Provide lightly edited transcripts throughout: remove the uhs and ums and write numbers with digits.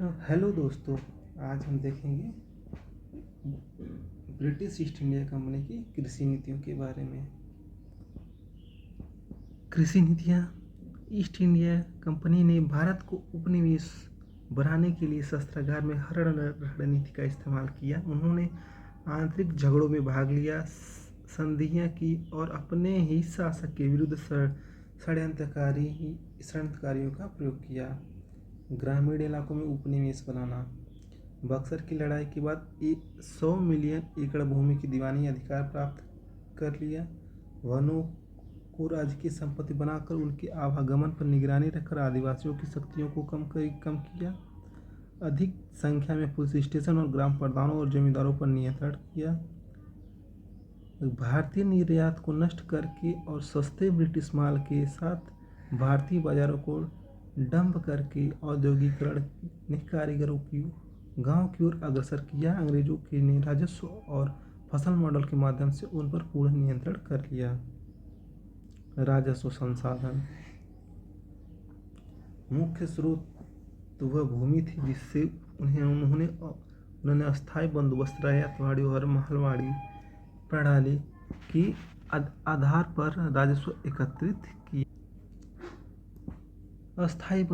Hello दोस्तों। आज हम देखेंगे ब्रिटिश ईस्ट इंडिया कंपनी की कृषि नीतियों के बारे में। कृषि नीतियाँ। ईस्ट इंडिया कंपनी ने भारत को उपनिवेश बनाने के लिए शस्त्रागार में हर रणनीति का इस्तेमाल किया। उन्होंने आंतरिक झगड़ों में भाग लिया, संधियाँ की और अपने ही शासक के विरुद्ध षड्यंत्रकारियों का प्रयोग किया। ग्रामीण इलाकों में उपनिवेश बनाना। बक्सर की लड़ाई के बाद 100 मिलियन एकड़ भूमि की दीवानी अधिकार प्राप्त कर लिया। वनों को राज्य की संपत्ति बनाकर उनके आवागमन पर निगरानी रखकर आदिवासियों की शक्तियों को कम किया। अधिक संख्या में पुलिस स्टेशन और ग्राम प्रधानों और जमींदारों पर नियंत्रण किया। भारतीय निर्यात को नष्ट करके और सस्ते ब्रिटिश माल के साथ भारतीय बाजारों को डंप करके औद्योगिकरण ने कारीगरों की गांव की ओर अग्रसर किया। अंग्रेजों के ने राजस्व और फसल मॉडल के माध्यम से उन पर पूर्ण नियंत्रण कर लिया। राजस्व संसाधन। मुख्य स्रोत वह भूमि थी जिससे उन्होंने अस्थायी बंदोबस्त, रैयतवाड़ी और महलवाड़ी प्रणाली की आधार पर राजस्व एकत्रित किया। अस्थायी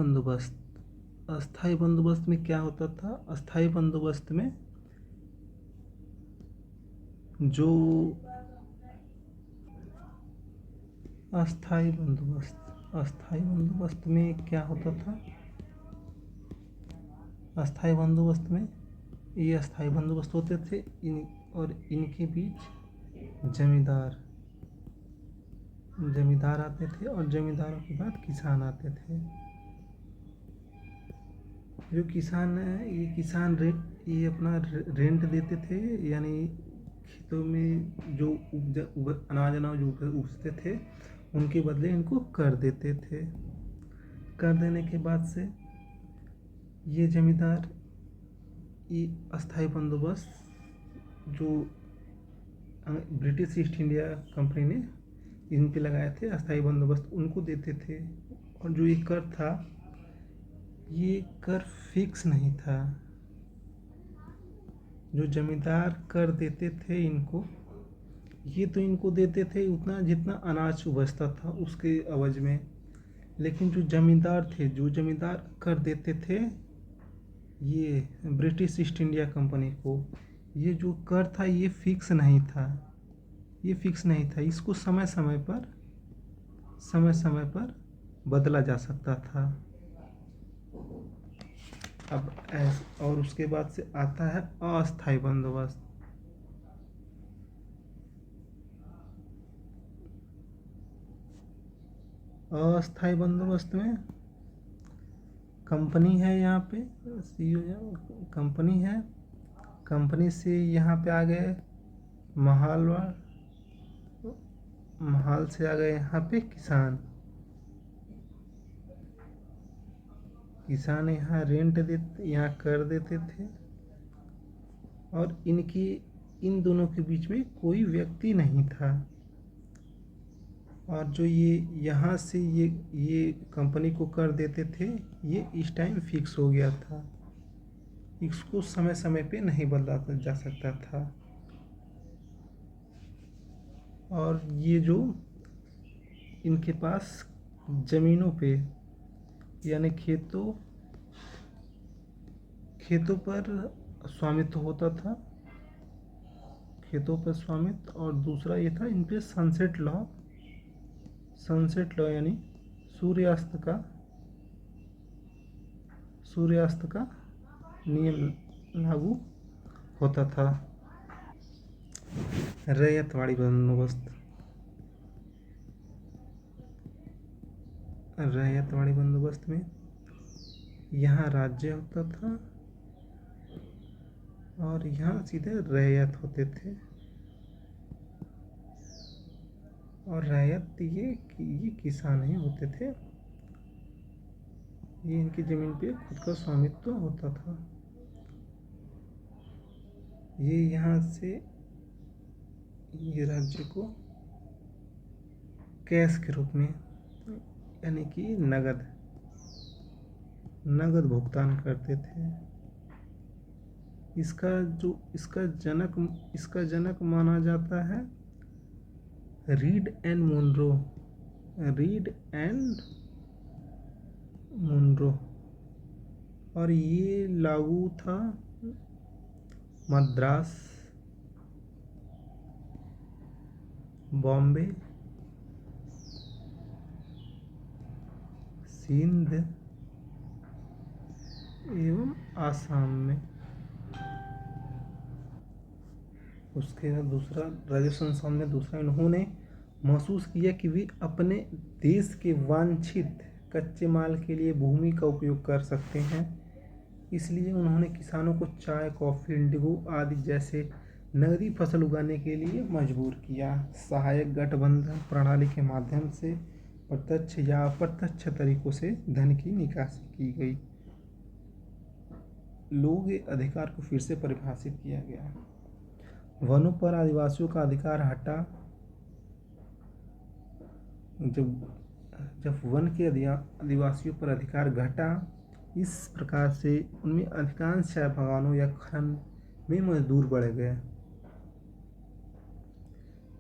बंदोबस्त में क्या होता था? अस्थायी बंदोबस्त में जो अस्थायी बंदोबस्त में क्या होता था? अस्थायी बंदोबस्त में ये अस्थायी बंदोबस्त होते थे और इनके बीच जमींदार आते थे और जमींदारों के बाद किसान आते थे। जो किसान है, ये अपना रेंट देते थे, यानी खेतों में जो अनाज उगते थे उनके बदले इनको कर देते थे। कर देने के बाद से ये जमींदार ये अस्थायी बंदोबस्त जो ब्रिटिश ईस्ट इंडिया कंपनी ने इन पे लगाए थे, अस्थायी बंदोबस्त उनको देते थे। और जो ये कर था, ये कर फिक्स नहीं था। जो जमींदार कर देते थे इनको, ये तो इनको देते थे उतना जितना अनाज उपजता था उसके एवज में। लेकिन जो जमींदार कर देते थे ये ब्रिटिश ईस्ट इंडिया कंपनी को, ये जो कर था ये फिक्स नहीं था। इसको समय समय पर बदला जा सकता था। और उसके बाद से आता है अस्थायी बंदोबस्त। अस्थायी बंदोबस्त में कंपनी है, यहाँ पे कंपनी है, कंपनी से यहाँ पे आ गए महाल से आ गए यहाँ पे किसान यहाँ यहाँ कर देते थे। और इन दोनों के बीच में कोई व्यक्ति नहीं था। और जो ये यहाँ से ये कंपनी को कर देते थे, ये इस टाइम फिक्स हो गया था। इसको समय समय पे नहीं बदला जा सकता था। और ये जो इनके पास जमीनों पे, यानी खेतों पर स्वामित्व होता था, और दूसरा ये था इन पे सनसेट लॉ यानी सूर्यास्त का नियम लागू होता था। रैयतवाड़ी बंदोबस्त में यहाँ राज्य होता था और यहाँ सीधे रैयत होते थे। और रैयत ये किसान ही होते थे। ये इनकी जमीन पे खुद का स्वामित्व होता था। ये यहाँ से ये राज्य को कैश के रूप में, यानी कि नगद भुगतान करते थे। इसका जनक माना जाता है रीड एंड मुनरो और ये लागू था मद्रास, बॉम्बे, सिंध एवं आसाम में। उसके बाद दूसरा राजस्व संस्थान में दूसरा इन्होंने महसूस किया कि वे अपने देश के वांछित कच्चे माल के लिए भूमि का उपयोग कर सकते हैं। इसलिए उन्होंने किसानों को चाय, कॉफ़ी, इंडिगो आदि जैसे नगदी फसल उगाने के लिए मजबूर किया। सहायक गठबंधन प्रणाली के माध्यम से प्रत्यक्ष या अप्रत्यक्ष तरीकों से धन की निकासी की गई। लोगों के अधिकार को फिर से परिभाषित किया गया। वनों पर आदिवासियों का अधिकार हटा। जब वन के आदिवासियों पर अधिकार घटा, इस प्रकार से उनमें अधिकांश चाय बागानों या खनन में मजदूर बढ़ गए।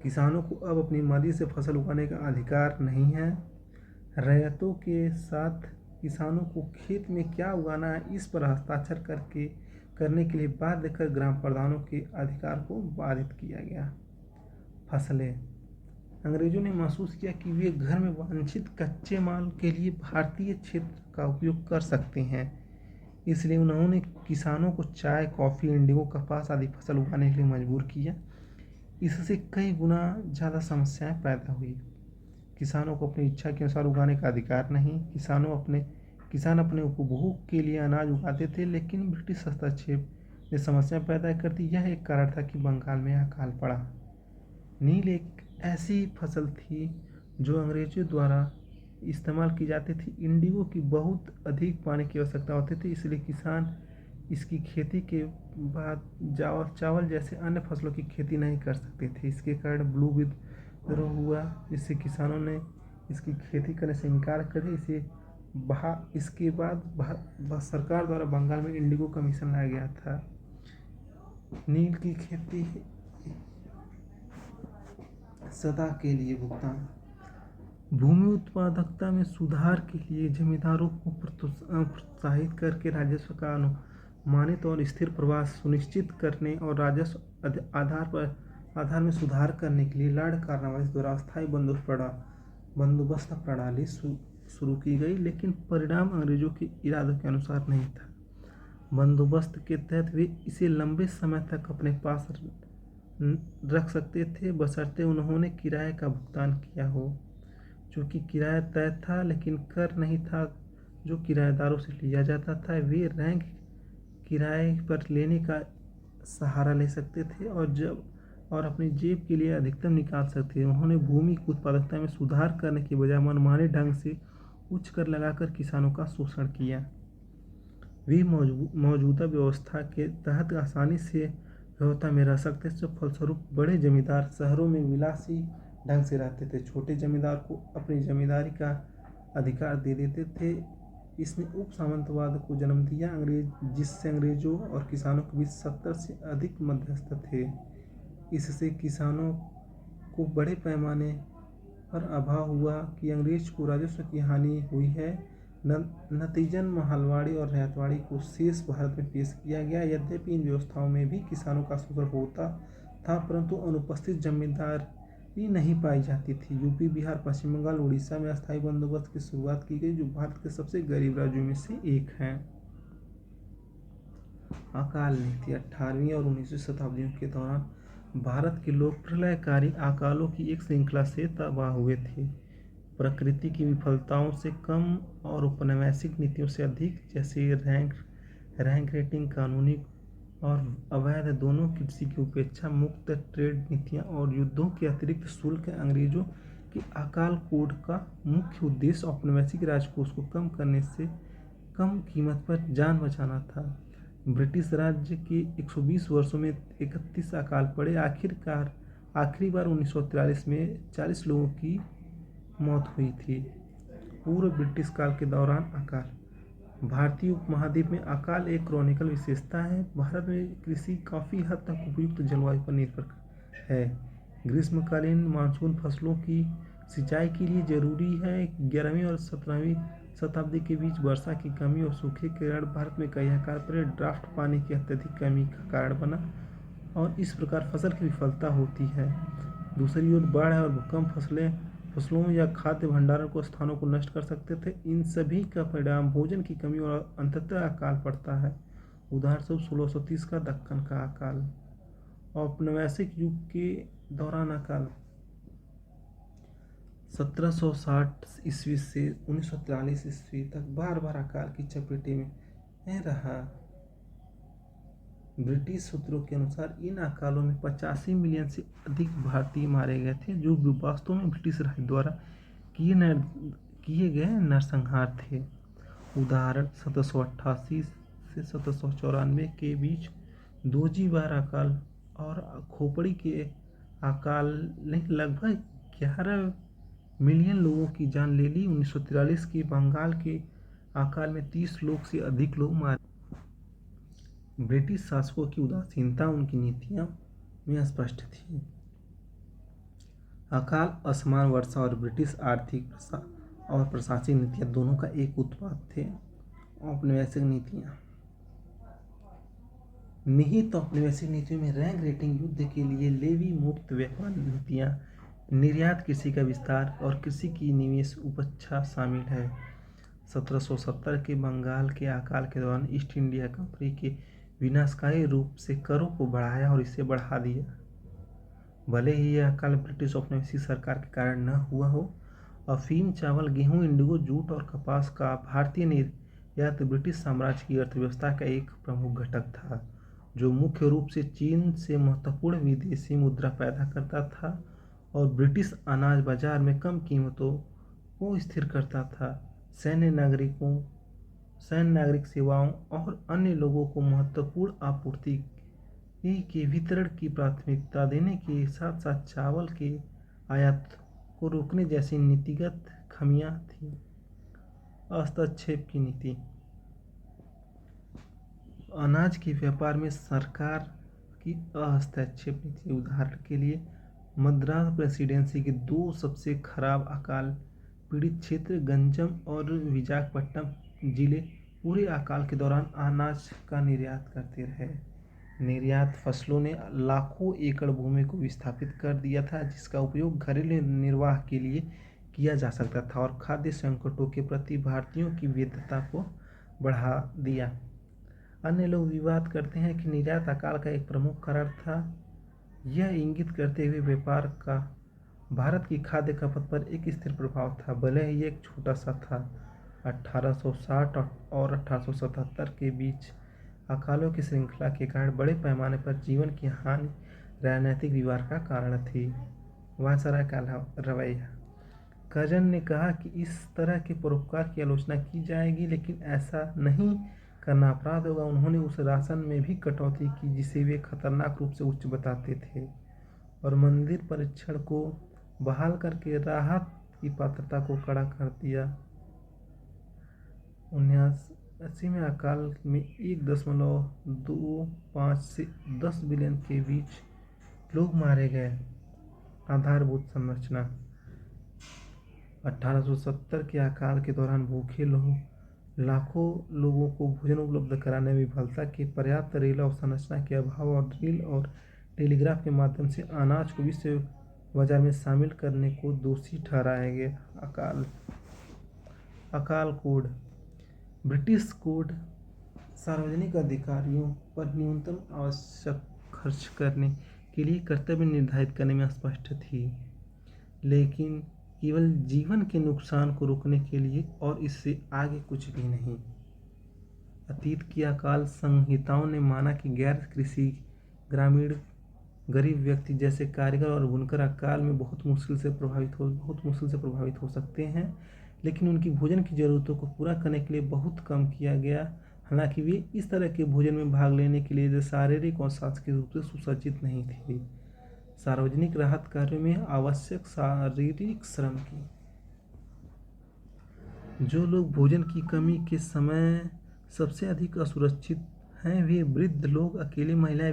किसानों को अब अपनी मर्जी से फसल उगाने का अधिकार नहीं है। रैयतों के साथ किसानों को खेत में क्या उगाना है इस पर हस्ताक्षर करने के लिए बाध्य कर ग्राम प्रधानों के अधिकार को बाधित किया गया। फसलें। अंग्रेजों ने महसूस किया कि वे घर में वांछित कच्चे माल के लिए भारतीय क्षेत्र का उपयोग कर सकते हैं। इसलिए उन्होंने किसानों को चाय, कॉफ़ी, इंडिगो, कपास आदि फसल उगाने के लिए मजबूर किया। इससे कई गुना ज़्यादा समस्याएं पैदा हुई। किसानों को अपनी इच्छा के अनुसार उगाने का अधिकार नहीं। किसान अपने उपभोग के लिए अनाज उगाते थे, लेकिन ब्रिटिश हस्तक्षेप ने समस्या पैदा कर दी। यह एक कारण था कि बंगाल में अकाल पड़ा। नील एक ऐसी फसल थी जो अंग्रेजों द्वारा इस्तेमाल की जाती थी। इंडिगो की बहुत अधिक पानी की आवश्यकता होती थी, इसलिए किसान इसकी खेती के बाद चावल जैसे अन्य फसलों की खेती नहीं कर सकते थे। इसके कारण ब्लू विद्रोह हुआ, जिससे किसानों ने इसकी खेती करने से इनकार कर दिया। इसके बाद सरकार द्वारा बंगाल में इंडिगो का मिशन लाया गया था। नील की खेती सतह के लिए भुगतान। भूमि उत्पादकता में सुधार के लिए जमींदारों को प्रोत्साहित करके राजस्व का अनुमानित और स्थिर प्रवाह सुनिश्चित करने और राजस्व आधार में सुधार करने के लिए लॉर्ड कॉर्नवालिस द्वारा अस्थायी बंदोबस्त प्रणाली शुरू की गई, लेकिन परिणाम अंग्रेजों के इरादों के अनुसार नहीं था। बंदोबस्त के तहत वे इसे लंबे समय तक अपने पास रख सकते थे, बशर्ते उन्होंने किराए का भुगतान किया हो। चूँकि किराया तय था, लेकिन कर नहीं था जो किराएदारों से लिया जाता था। वे रैंक किराए पर लेने का सहारा ले सकते थे और अपनी जेब के लिए अधिकतम निकाल सकते थे। उन्होंने भूमि की उत्पादकता में सुधार करने के बजाय मनमाने ढंग से उच्च कर लगाकर किसानों का शोषण किया। वे मौजूदा व्यवस्था के तहत आसानी से व्यवस्था में रह सकते थे। फलस्वरूप बड़े जमींदार शहरों में विलासी ढंग से रहते थे, छोटे जमींदार को अपनी जमींदारी का अधिकार दे देते थे। इसने उप सामंतवाद को जन्म दिया, जिससे अंग्रेजों और किसानों के बीच 70 से अधिक मध्यस्थ थे। इससे किसानों को बड़े पैमाने पर अभाव हुआ कि अंग्रेज को राजस्व की हानि हुई है। नतीजन मालवाड़ी और रैयतवाड़ी को शेष भारत में पेश किया गया। यद्यपि इन व्यवस्थाओं में भी किसानों का शोषण होता था, परंतु अनुपस्थित जमींदारी नहीं पाई जाती थी। यूपी, बिहार, पश्चिम बंगाल, उड़ीसा में अस्थायी बंदोबस्त की शुरुआत की गई, जो भारत के सबसे गरीब राज्यों में से एक है। अकाल नीति। 18वीं और 19वीं शताब्दियों के दौरान भारत के लोग प्रलयकारी अकालों की एक श्रृंखला से तबाह हुए थे। प्रकृति की विफलताओं से कम और औपनिवेशिक नीतियों से अधिक, जैसे रैंक रेटिंग, कानूनी और अवैध दोनों, कृषि की उपेक्षा, मुक्त ट्रेड नीतियां और युद्धों के अतिरिक्त शुल्क। अंग्रेजों के अकाल कोड का मुख्य उद्देश्य औपनिवेशिक राजकोष को कम करने से कम कीमत पर जान बचाना था। ब्रिटिश राज्य के 120 वर्षों में 31 अकाल पड़े। आखिरी बार 1943 में 40 लोगों की मौत हुई थी। पूर्व ब्रिटिश काल के दौरान अकाल। भारतीय उपमहाद्वीप में अकाल एक क्रॉनिकल विशेषता है। भारत में कृषि काफ़ी हद तक उपयुक्त जलवायु पर निर्भर है। ग्रीष्मकालीन मानसून फसलों की सिंचाई के लिए जरूरी है। 11वीं और 17वीं शताब्दी के बीच वर्षा की कमी और सूखे के कारण भारत में कई अकाल पड़े। ड्राफ्ट पानी की अत्यधिक कमी का कारण बना और इस प्रकार फसल की विफलता होती है। दूसरी ओर बाढ़ और भूकंप फसलों या खाद्य भंडारण को स्थानों को नष्ट कर सकते थे। इन सभी का परिणाम भोजन की कमी और अंततः अकाल पड़ता है। उदाहरण स्वरूप 1630 का दक्कन का अकाल। औपनिवेशिक युग के दौरान अकाल 1760 ईस्वी से 1943 ईस्वी तक बार बार अकाल की चपेटे में रहा। ब्रिटिश सूत्रों के अनुसार इन अकालों में 85 मिलियन से अधिक भारतीय मारे गए थे, जो वास्तव में ब्रिटिश राज द्वारा किए गए नरसंहार थे। उदाहरण 1788 से 1794 के बीच दोजी बार अकाल और खोपड़ी के अकाल ने लगभग 11 मिलियन लोगों की जान ले ली। 1943 के बंगाल के अकाल में 30 लोग से अधिक लोग मारे। ब्रिटिश शासकों की उदासीनता उनकी नीतियों में स्पष्ट थी। अकाल, असमान वर्षा और ब्रिटिश आर्थिक और प्रशासनिक नीतियां दोनों का एक उत्पाद थे। औपनिवेशिक नीतियां निहित औपनिवेशिक नीतियों में रैंक रेटिंग, युद्ध के लिए लेवी मुक्त व्यापार नीतियां, निर्यात, कृषि का विस्तार और कृषि की निवेश उपेक्षा शामिल है। 1770 के बंगाल के अकाल के दौरान ईस्ट इंडिया कंपनी के विनाशकारी रूप से करों को बढ़ाया और इसे बढ़ा दिया। भले ही यह अकाल ब्रिटिश औपनिवेशिक सरकार के कारण न हुआ हो, अफीम, चावल, गेहूं, इंडिगो, जूट और कपास का भारतीय निर्यात ब्रिटिश साम्राज्य की अर्थव्यवस्था का एक प्रमुख घटक था, जो मुख्य रूप से चीन से महत्वपूर्ण विदेशी मुद्रा पैदा करता था और ब्रिटिश अनाज बाजार में कम कीमतों को स्थिर करता था। सैन्य, नागरिक सेवाओं और अन्य लोगों को महत्वपूर्ण आपूर्ति के वितरण की प्राथमिकता देने के साथ साथ चावल के आयात को रोकने जैसी नीतिगत खामियां थीं। हस्तक्षेप की नीति। अनाज के व्यापार में सरकार की हस्तक्षेप नीति। उदाहरण के लिए मद्रास प्रेसिडेंसी के 2 सबसे खराब अकाल पीड़ित क्षेत्र गंजम और विशाखापट्टनम जिले पूरे अकाल के दौरान अनाज का निर्यात करते रहे। निर्यात फसलों ने लाखों एकड़ भूमि को विस्थापित कर दिया था, जिसका उपयोग घरेलू निर्वाह के लिए किया जा सकता था और खाद्य संकटों के प्रति भारतीयों की वैधता को बढ़ा दिया। अन्य लोग विवाद करते हैं कि निर्यात अकाल का एक प्रमुख कारण था। यह इंगित करते हुए व्यापार का भारत की खाद्य खपत पर एक स्थिर प्रभाव था, भले ही एक छोटा सा था। 1860 और 1877 के बीच अकालों की श्रृंखला के कारण बड़े पैमाने पर जीवन की हानि राजनीतिक विवाद का कारण थी। वायसराय का रवैया। कर्जन ने कहा कि इस तरह के परोपकार की आलोचना की जाएगी, लेकिन ऐसा नहीं करना अपराध होगा। उन्होंने उस राशन में भी कटौती की जिसे वे खतरनाक रूप से उच्च बताते थे और मंदिर परीक्षण को बहाल करके राहत की पात्रता को कड़ा कर दिया। 1980 में अकाल में 1.25 से 10 बिलियन के बीच लोग मारे गए। आधारभूत संरचना। 1870 के अकाल के दौरान भूखे लाखों लोगों को भोजन उपलब्ध कराने में विफलता के पर्याप्त रेल अवसंरचना के अभाव और रेल और टेलीग्राफ के माध्यम से अनाज को विश्व बाजार में शामिल करने को दोषी ठहराया गया। अकाल कोड। ब्रिटिश कोड सार्वजनिक अधिकारियों पर न्यूनतम आवश्यक खर्च करने के लिए कर्तव्य निर्धारित करने में स्पष्ट थी, लेकिन केवल जीवन के नुकसान को रोकने के लिए और इससे आगे कुछ भी नहीं। अतीत की अकाल संहिताओं ने माना कि गैर कृषि ग्रामीण गरीब व्यक्ति जैसे कारीगर और बुनकर अकाल में बहुत मुश्किल से प्रभावित हो सकते हैं, लेकिन उनकी भोजन की ज़रूरतों को पूरा करने के लिए बहुत कम किया गया। हालांकि वे इस तरह के भोजन में भाग लेने के लिए शारीरिक और सांस्कृतिक रूप से सुसज्जित नहीं थे। सार्वजनिक राहत कार्यों में आवश्यक शारीरिक श्रम की जो लोग भोजन की कमी के समय सबसे अधिक असुरक्षित हैं वे वृद्ध लोग, अकेली महिलाएं,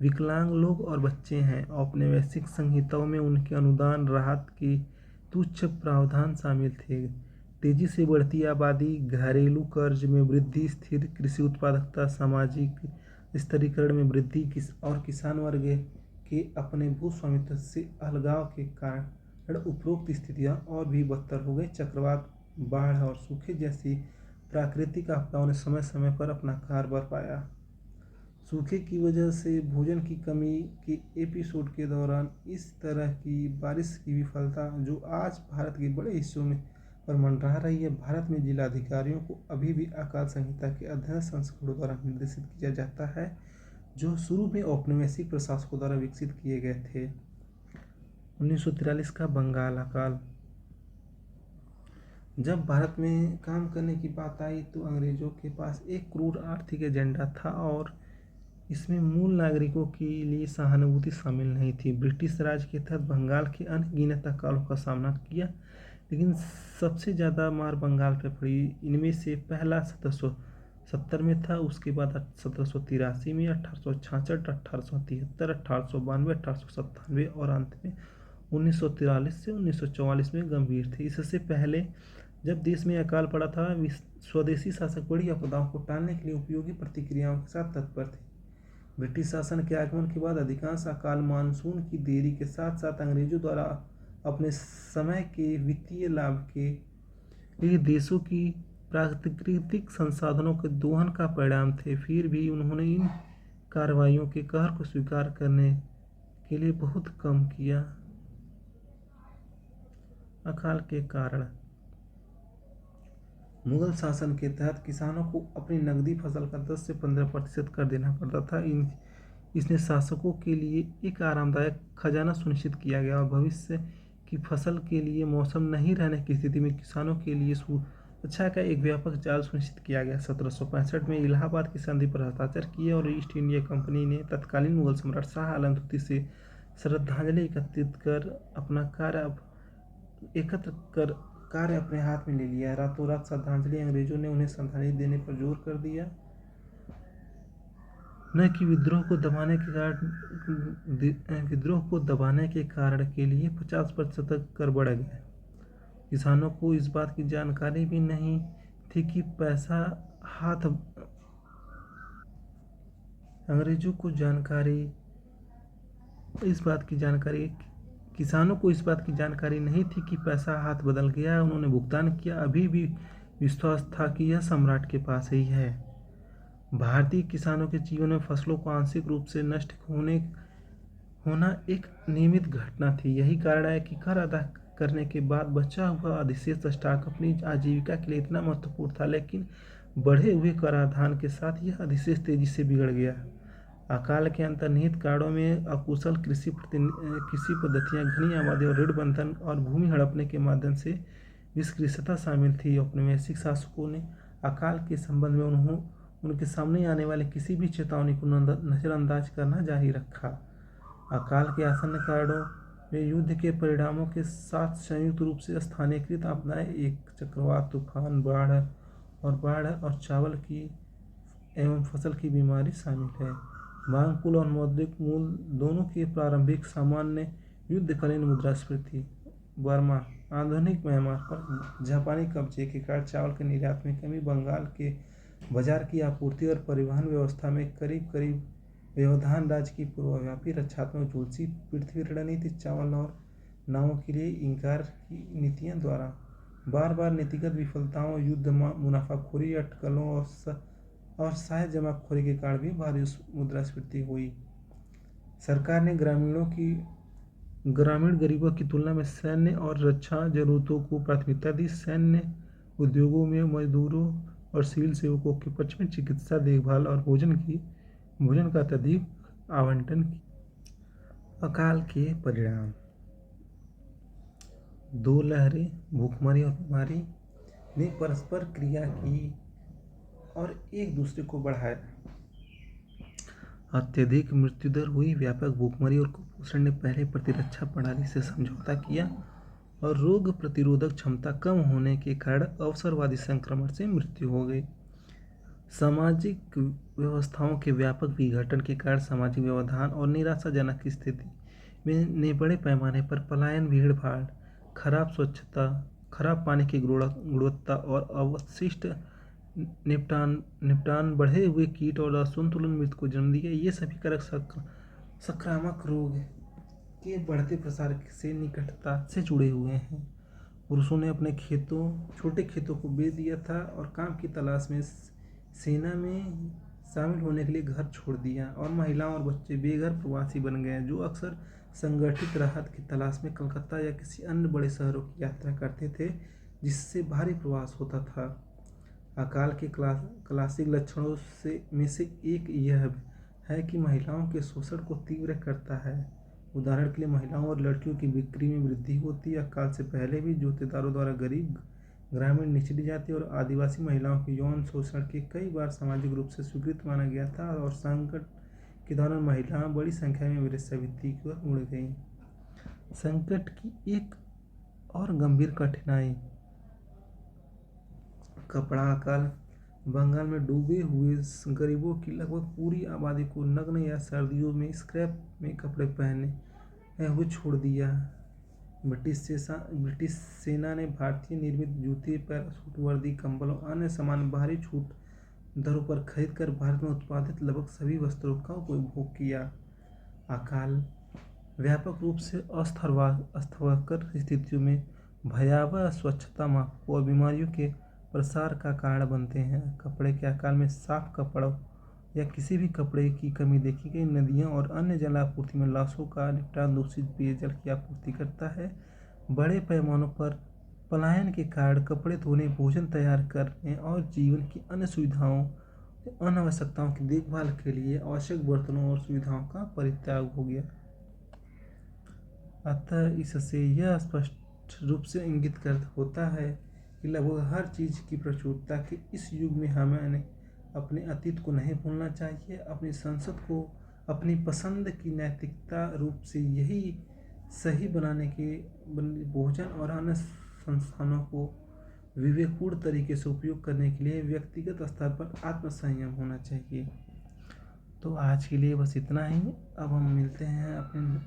विकलांग लोग और बच्चे हैं। औपनिवेशिक संहिताओं में उनके अनुदान राहत के तुच्छ प्रावधान शामिल थे। तेजी से बढ़ती आबादी, घरेलू कर्ज में वृद्धि, स्थिर कृषि उत्पादकता, सामाजिक स्तरीकरण में वृद्धि और किसान वर्ग के अपने भूस्वामित्व से अलगाव के कारण उपरोक्त स्थितियां और भी बदतर हो गई। चक्रवात, बाढ़ और सूखे जैसी प्राकृतिक आपदाओं ने समय समय पर अपना कहर बरपाया। सूखे की वजह से भोजन की कमी के एपिसोड के दौरान इस तरह की बारिश की विफलता जो आज भारत के बड़े हिस्सों में पर मंडरा रही है। भारत में जिलाधिकारियों को अभी भी अकाल संहिता के अध्ययन संस्करणों द्वारा निर्देशित किया जाता है, जो शुरू में औपनिवेशिक प्रशासकों द्वारा विकसित किए गए थे। 1943 का बंगाल अकाल। जब भारत में काम करने की बात आई तो अंग्रेजों के पास एक क्रूर आर्थिक एजेंडा था और इसमें मूल नागरिकों के लिए सहानुभूति शामिल नहीं थी। ब्रिटिश राज के तहत बंगाल के अनगिनत अकालों का सामना किया, लेकिन सबसे ज़्यादा मार बंगाल पर पड़ी। इनमें से पहला 1770 में था, उसके बाद 1783 में, 1866, 1873, 1892, 1897 और अंत में 1943 से 1944 में गंभीर थे। इससे पहले जब देश में अकाल पड़ा था, स्वदेशी शासक बड़ी आपदाओं को टालने के लिए उपयोगी प्रतिक्रियाओं के साथ तत्पर थे। ब्रिटिश शासन के आगमन के बाद अधिकांश अकाल मानसून की देरी के साथ साथ अंग्रेजों द्वारा अपने समय के वित्तीय लाभ के लिए देशों की प्राकृतिक संसाधनों के दोहन का परिणाम थे। फिर भी उन्होंने इन कार्रवाइयों के कहर को स्वीकार करने के लिए बहुत कम किया। अकाल के कारण। मुगल शासन के तहत किसानों को अपनी नकदी फसल का 10 से 15% कर देना पड़ता था। इसने शासकों के लिए एक आरामदायक खजाना सुनिश्चित किया गया और भविष्य की फसल के लिए मौसम नहीं रहने की स्थिति में किसानों के लिए सुरक्षा का एक व्यापक जाल सुनिश्चित किया गया। 1765 में इलाहाबाद की संधि पर हस्ताक्षर किए और ईस्ट इंडिया कंपनी ने तत्कालीन मुगल सम्राट शाह आलम द्वितीय से श्रद्धांजलि एकत्र कर कार्य अपने हाथ में ले लिया। रातों रात श्रद्धांजलि। अंग्रेजों ने उन्हें श्रद्धांजलि देने पर जोर कर दिया, न कि विद्रोह को दबाने के कारण के लिए 50% तक कर बढ़ गए। किसानों को इस बात की जानकारी भी नहीं थी कि किसानों को इस बात की जानकारी नहीं थी कि पैसा हाथ बदल गया है। उन्होंने भुगतान किया। अभी भी विश्वास था कि यह सम्राट के पास ही है। भारतीय किसानों के जीवन में फसलों को आंशिक रूप से नष्ट होना एक नियमित घटना थी। यही कारण है कि कर अदा करने के बाद बचा हुआ अधिशेष स्टॉक अपनी आजीविका के लिए इतना महत्वपूर्ण था, लेकिन बढ़े हुए कराधान के साथ यह अधिशेष तेजी से बिगड़ गया। अकाल के अंतर्निहित कारणों में अकुशल कृषि पद्धतियां, घनी आबादी और ऋण बंधन और भूमि हड़पने के माध्यम से विषकृतता शामिल थी। औपनिवेशिक शासकों ने अकाल के संबंध में उनके सामने आने वाले किसी भी चेतावनी को नजरअंदाज करना जारी रखा। अकाल के आसन्न कारणों में युद्ध के परिणामों के साथ संयुक्त रूप से स्थानीयकृत आपदाएं, एक चक्रवात, तूफान, बाढ़ और चावल की एवं फसल की बीमारी शामिल है। मांग पुल और मौद्रिक मूल दोनों के प्रारंभिक सामान्य युद्धकालीन मुद्रास्फीति। बर्मा। आधुनिक म्यांमार पर जापानी कब्जे के कारण चावल के निर्यात में कमी, बंगाल के बाजार की आपूर्ति और परिवहन व्यवस्था में करीब व्यवधान, राज्य की पूर्वव्यापी रक्षात्मक झुलसी पृथ्वी रणनीति, चावल और नावों के लिए इंकार की नीतियों द्वारा बार बार नीतिगत विफलताओं, युद्ध, मुनाफाखोरी, अटकलों और शायद जमाखोरी के कारण भी भारी मुद्रास्फीति हुई। सरकार ने ग्रामीण गरीबों की तुलना में सैन्य और रक्षा जरूरतों को प्राथमिकता दी। सैन्य उद्योगों में मजदूरों और सिविल सेवकों के पक्ष में चिकित्सा देखभाल और भोजन का अत्यधिक आवंटन किया। अकाल के परिणाम। दो लहरें, भूखमरी और बीमारी ने परस्पर क्रिया की और एक दूसरे को बढ़ाया। अत्यधिक मृत्यु दर हुई। व्यापक भूखमरी और कुपोषण ने पहले प्रतिरक्षा प्रणाली से समझौता किया और रोग प्रतिरोधक क्षमता कम होने के कारण अवसरवादी संक्रमण से मृत्यु हो गई। सामाजिक व्यवस्थाओं के व्यापक विघटन के कारण सामाजिक व्यवधान और निराशाजनक स्थिति में ने बड़े पैमाने पर पलायन, भीड़-भाड़, खराब स्वच्छता, खराब पानी की गुणवत्ता और अवशिष्ट निपटान, बढ़े हुए कीट और असंतुलन मृत्यु को जन्म दिया। ये सभी कारक संक्रामक रोग के बढ़ते प्रसार से निकटता से जुड़े हुए हैं। पुरुषों ने अपने छोटे खेतों को बेच दिया था और काम की तलाश में सेना में शामिल होने के लिए घर छोड़ दिया, और महिलाओं और बच्चे बेघर प्रवासी बन गए, जो अक्सर संगठित राहत की तलाश में कलकत्ता या किसी अन्य बड़े शहरों की यात्रा करते थे, जिससे भारी प्रवास होता था। अकाल के क्लासिक लक्षणों में से एक यह है कि महिलाओं के शोषण को तीव्र करता है। उदाहरण के लिए, महिलाओं और लड़कियों की बिक्री में वृद्धि होती है। अकाल से पहले भी जोतेदारों द्वारा गरीब, ग्रामीण, निचली जाति और आदिवासी महिलाओं के यौन शोषण के कई बार सामाजिक रूप से स्वीकृत माना गया था, और संकट के दौरान महिलाएं बड़ी संख्या में वेश्यावृत्ति की ओर मुड़ गईं। संकट की एक और गंभीर कठिनाई कपड़ा अकाल। बंगाल में डूबे हुए गरीबों की लगभग पूरी आबादी को नग्न या सर्दियों में स्क्रैप में कपड़े पहने हुए छोड़ दिया। ब्रिटिश सेना ने भारतीय निर्मित जूते, पैराशूट, वर्दी, कंबल और अन्य सामान बाहरी छूट दरों पर खरीदकर भारत में उत्पादित लगभग सभी वस्त्रों का उपभोग किया। अकाल व्यापक रूप से अस्थावरकर स्थितियों में भयावह स्वच्छता मापकों और बीमारियों के प्रसार का कारण बनते हैं। कपड़े के अकाल में साफ कपड़ों या किसी भी कपड़े की कमी देखी गई। नदियां और अन्य जल आपूर्ति में लाशों का निपटान दूषित पेयजल की आपूर्ति करता है। बड़े पैमानों पर पलायन के कारण कपड़े धोने, भोजन तैयार करने और जीवन की अन्य सुविधाओं, अन्य आवश्यकताओं की देखभाल के लिए आवश्यक बर्तनों और सुविधाओं का परित्याग हो गया। अतः इससे यह स्पष्ट रूप से इंगित होता है कि लगभग हर चीज़ की प्रचुरता के इस युग में हमें अपने अतीत को नहीं भूलना चाहिए। अपनी संसद को अपनी पसंद की नैतिकता रूप से यही सही बनाने के भोजन और अन्य संस्थानों को विवेकपूर्ण तरीके से उपयोग करने के लिए व्यक्तिगत स्तर पर आत्मसंयम होना चाहिए। तो आज के लिए बस इतना ही। अब हम मिलते हैं अपने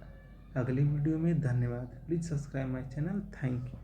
अगली वीडियो में। धन्यवाद। Please subscribe my channel. Thank you.